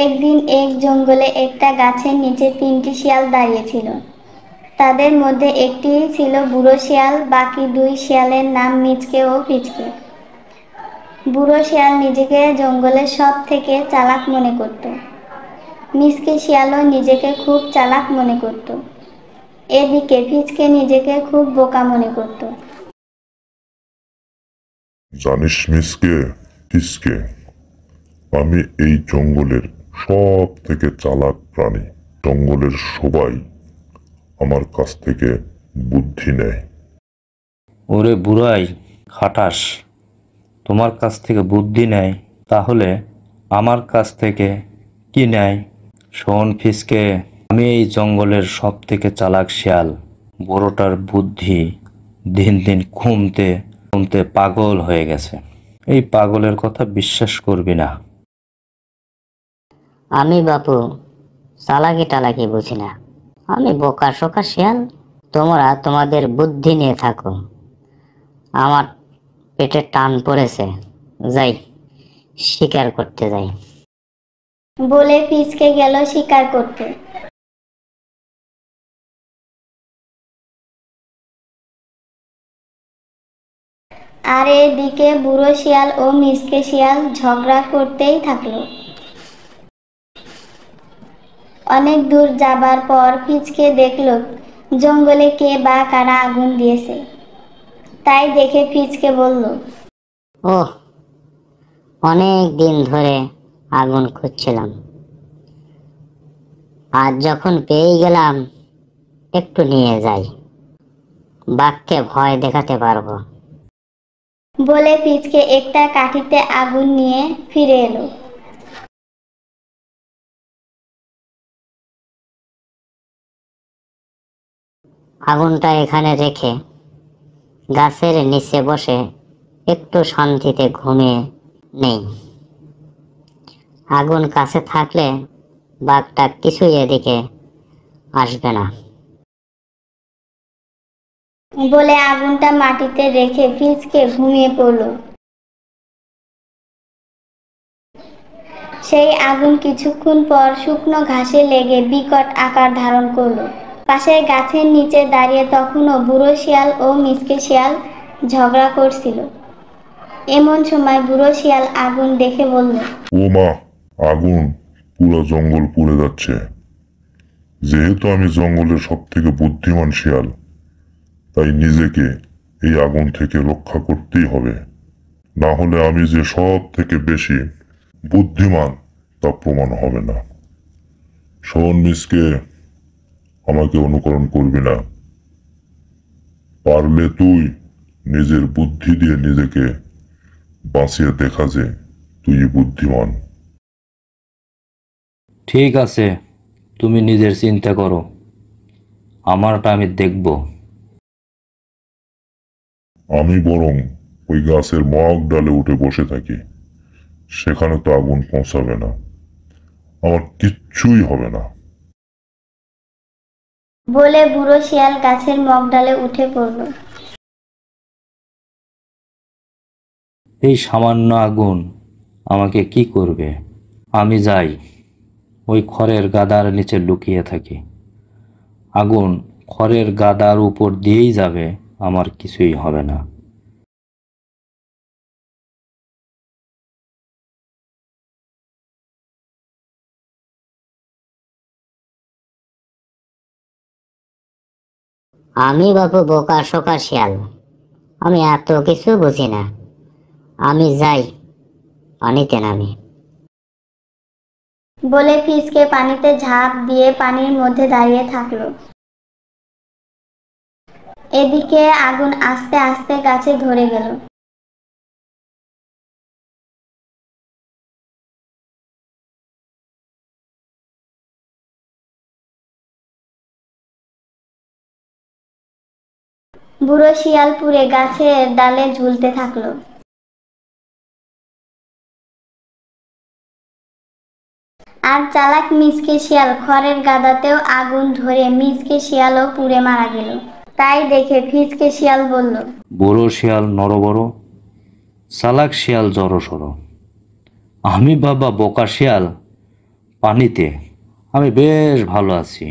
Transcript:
একদিন এক জঙ্গলে একটা গাছের নিচে তিনটি শিয়াল দাঁড়িয়েছিল। তাদের মধ্যে একটি ছিল বুড়ো শিয়াল, বাকি দুই শিয়ালের নাম মিচকে ও পিচকে। বুড়ো শিয়াল নিজেকে জঙ্গলের সব থেকে চালাক মনে করত। মিচকে শিয়ালও নিজেকে খুব চালাক মনে করত। এদিকে পিচকে নিজেকে খুব বোকা মনে করত। জানিস মিসকে, পিসকে, আমি এই জঙ্গলের সব থেকে চালাক প্রাণী। জঙ্গলের সবাই আমার কাছ থেকে বুদ্ধি নেয়। ওরে বুড়াই খাটাস, তোমার কাছ থেকে বুদ্ধি নেয়, তাহলে আমার কাছ থেকে কি নেয়? শোন ফিসকে, আমি এই জঙ্গলের সব থেকে চালাক শিয়াল। বড়টার বুদ্ধি দিন দিন কমতে কমতে পাগল হয়ে গেছে। এই পাগলের কথা বিশ্বাস করবি না। আমি বাপু চালাকি টালাকি বুঝি না, আমি বোকা শোকা শিয়াল। তোমরা তোমাদের বুদ্ধি নিয়ে থাকো, আমার পেটে টান পড়েছে, যাই শিকার করতে যাই। বলে পিচকে গেল শিকার করতে। আর এদিকে বুড়ো শিয়াল ও মিচকে শিয়াল ঝগড়া করতেই থাকলো। অনেক দূর যাবার পর পিচকে দেখলো জঙ্গলে কে বা কারা আগুন দিয়েছে। তাই দেখে পিচকে বলল, ওহ, অনেক দিন ধরে আগুন খুঁজছিলাম, আজ যখন পেয়ে গেলাম একটু নিয়ে যাই, বাঘকে ভয় দেখাতে পারবো। বলে পিচকে একটা কাঠিতে আগুন নিয়ে ফিরে এলো। আগুনটা এখানে রেখে গাছের নিচে বসে একটু শান্তিতে ঘুমিয়ে নেই। আগুন কাছে থাকলে বাঘটা কিছুই এদিকে আসবে না। বলে আগুনটা মাটিতে রেখে পিচকে ঘুমিয়ে পড়ল। সেই আগুন কিছুক্ষণ পর শুকনো ঘাসে লেগে বিকট আকার ধারণ করলো। পাশের গাছের নিচে দাঁড়িয়ে তখনও বুড়ো শিয়াল ও মিচকে শিয়াল ঝগড়া করছিল। এমন সময় বুড়ো শিয়াল আগুন দেখে বলল, ও মা, আগুন, পুরো জঙ্গল পুড়ে যাচ্ছে। যেহেতু আমি জঙ্গলের সব থেকে বুদ্ধিমান শিয়াল, তাই নিজেকে এই আগুন থেকে রক্ষা করতেই হবে, না হলে আমি যে সব থেকে বেশি বুদ্ধিমান তা প্রমাণ হবে না। শোন মিসকে, আমাকে অনুকরণ করবি না। পারলে তুই নিজের বুদ্ধি দিয়ে নিজেকে বাঁচিয়ে দেখা যে তুই বুদ্ধিমান। ঠিক আছে, তুমি নিজের চিন্তা করো, আমারটা আমি দেখব। আমি বরং ওই গাছের মগ ডালে উঠে বসে থাকি, সেখানে তো আগুন পৌঁছাবে না, আমার কিচ্ছুই হবে না। বলে বুড়ো শিয়াল গাছের মগডালে উঠে পড়ল। এই সামান্য আগুন আমাকে কি করবে? আমি যাই, ওই খড়ের গাদার নিচে লুকিয়ে থাকি। আগুন খড়ের গাদার উপর দিয়েই যাবে, আমার কিছুই হবে না। আমি বাপু বোকা শোকা শিয়াল, আমি এত কিছু বুঝি না, আমি যাই পানিতে নামি। বলে পিচকে পানিতে ঝাঁপ দিয়ে পানির মধ্যে দাঁড়িয়ে থাকলো। এদিকে আগুন আস্তে আস্তে গাছে ধরে গেল। বুড়ো শিয়াল পুড়ে গাছের ডালে ঝুলতে থাকলো। আর চালাক মিচকে শিয়াল খড়ের গাদাতেও আগুন ধরে মিচকে শিয়ালও পুড়ে মারা গেল। তাই দেখে ফিচকে শিয়াল বলল, বড় শিয়াল নরবড়, চালাক শিয়াল জড়সড়, আমি বাবা বোকা শিয়াল, পানিতে। আমি বেশ ভালো আছি।